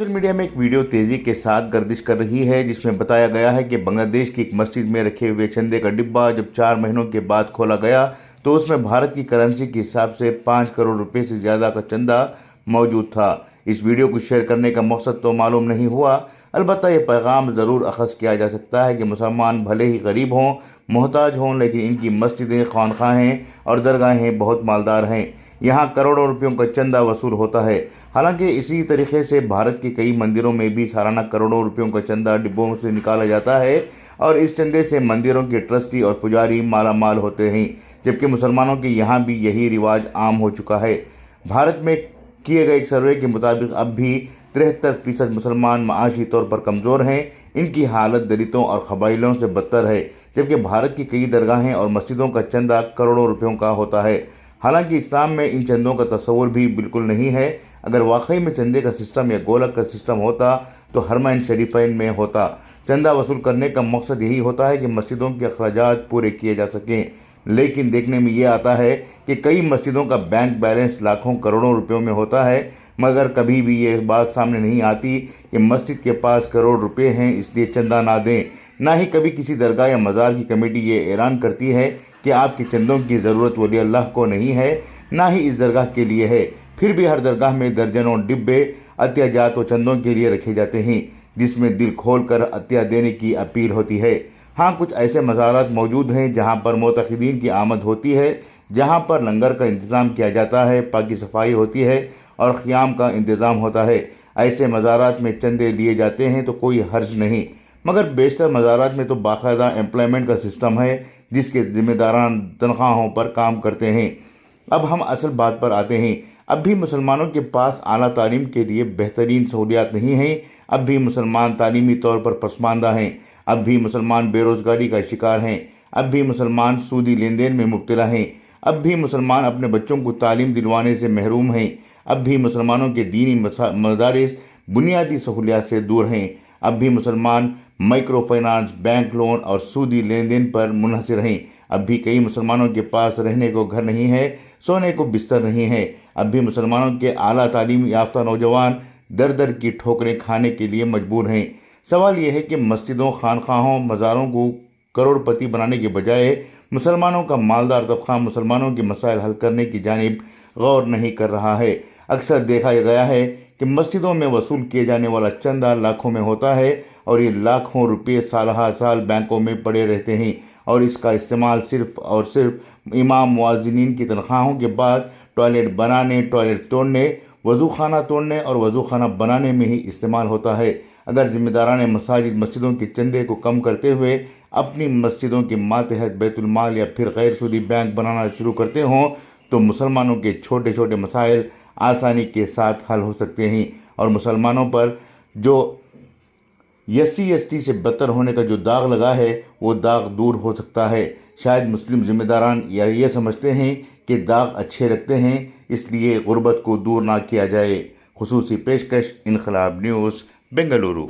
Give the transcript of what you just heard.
Social media में एक video तेज़ी के साथ गर्दिश कर रही है जिसमें बताया गया है कि बांग्लादेश की एक मस्जिद में रखे हुए चंदे का डिब्बा जब 4 महीनों के बाद खोला गया तो उसमें भारत की करेंसी के हिसाब से 5 करोड़ रुपए से ज़्यादा का चंदा मौजूद था। इस वीडियो को शेयर करने का मकसद तो मालूम नहीं हुआ, अलबत्ता ये पैगाम ज़रूर अखज़ किया जा सकता है कि मुसलमान भले ही गरीब हों, मोहताज हों, लेकिन इनकी मस्जिदें, खानखाहें और दरगाहें बहुत मालदार हैं। यहाँ करोड़ों रुपयों का चंदा वसूल होता है। हालांकि इसी तरीके से भारत के कई मंदिरों में भी सालाना करोड़ों रुपयों का चंदा डिब्बों से निकाला जाता है और इस चंदे से मंदिरों के ट्रस्टी और पुजारी माला माल होते हैं, जबकि मुसलमानों के यहाँ भी यही रिवाज आम हो चुका है। भारत में किए गए एक सर्वे के मुताबिक अब भी 73% मुसलमान माशी तौर पर कमज़ोर हैं। इनकी हालत दलितों और कबाइलों से बदतर है, जबकि भारत की कई दरगाहें और मस्जिदों का चंदा करोड़ों रुपयों का होता है। हालांकि इस्लाम में इन चंदों का तस्वुर भी बिल्कुल नहीं है। अगर वाकई में चंदे का सिस्टम या गोलक का सिस्टम होता तो हरमैन शरीफैन में होता। चंदा वसूल करने का मकसद यही होता है कि मस्जिदों के अखराजात पूरे किए जा सकें, लेकिन देखने में ये आता है कि कई मस्जिदों का बैंक बैलेंस लाखों करोड़ों रुपयों में होता है, मगर कभी भी ये बात सामने नहीं आती कि मस्जिद के पास करोड़ रुपए हैं इसलिए चंदा ना दें। ना ही कभी किसी दरगाह या मज़ार की कमेटी ये ऐलान करती है कि आपके चंदों की ज़रूरत वली अल्लाह को नहीं है, ना ही इस दरगाह के लिए है। फिर भी हर दरगाह में दर्जनों डिब्बे अत्याजात व चंदों के लिए रखे जाते हैं, जिसमें दिल खोल कर अत्या देने की अपील होती है। हाँ, कुछ ऐसे मज़ारात मौजूद हैं जहाँ पर मोतक़िदीन की आमद होती है, जहाँ पर लंगर का इंतज़ाम किया जाता है, पाकी सफाई होती है और क़ियाम का इंतज़ाम होता है। ऐसे मज़ारात में चंदे लिए जाते हैं तो कोई हर्ज नहीं, मगर बेशतर मज़ारात में तो बाकायदा एम्प्लॉयमेंट का सिस्टम है जिसके ज़िम्मेदारान तनख्वाहों पर काम करते हैं। अब हम असल बात पर आते हैं। अब भी मुसलमानों के पास आला तालीम के लिए बेहतरीन सहूलियात नहीं हैं। अब भी मुसलमान तालीमी तौर पर पसमानदा हैं। अब भी मुसलमान बेरोज़गारी का शिकार हैं। अब भी मुसलमान सूदी लेन देन में मुब्तला हैं। अब भी मुसलमान अपने बच्चों को तालीम दिलवाने से महरूम हैं। अब भी मुसलमानों के दीनी मदारिस बुनियादी सहूलियात से दूर हैं। अब भी मुसलमान माइक्रो फाइनेंस, बैंक लोन और सूदी लेन देन पर मुनहसर हैं। अब भी कई मुसलमानों के पास रहने को घर नहीं है, सोने को बिस्तर नहीं है। अब भी मुसलमानों के आला तालीम याफ्ता नौजवान दर दर की ठोकरें खाने के लिए मजबूर हैं। सवाल यह है कि मस्जिदों, खानखाहों, मज़ारों को करोड़पति बनाने के बजाय मुसलमानों का मालदार तबका मुसलमानों के मसाइल हल करने की जानिब गौर नहीं कर रहा है। अक्सर देखा गया है कि मस्जिदों में वसूल किए जाने वाला चंदा लाखों में होता है और ये लाखों रुपये साल हर साल बैंकों में पड़े रहते हैं और इसका इस्तेमाल सिर्फ़ और सिर्फ इमाम मुअज्जिनीन की तनख्वाहों के बाद टॉयलेट बनाने, टॉयलेट तोड़ने, वज़ू खाना तोड़ने और वज़ू खाना बनाने में ही इस्तेमाल होता है। अगर ज़िम्मेदारान मसाजिद मस्जिदों के चंदे को कम करते हुए अपनी मस्जिदों के मातहत बैतुल-माल या फिर गैर सूदी बैंक बनाना शुरू करते हों तो मुसलमानों के छोटे छोटे मसाइल आसानी के साथ हल हो सकते हैं और मुसलमानों पर जो SC/ST से बदतर होने का जो दाग लगा है वो दाग दूर हो सकता है। शायद मुस्लिम ज़िम्मेदारान या ये समझते हैं कि दाग अच्छे लगते हैं, इसलिए गुर्बत को दूर ना किया जाए। खुसूसी पेशकश, इनकलाब न्यूज़, बेंगलुरु।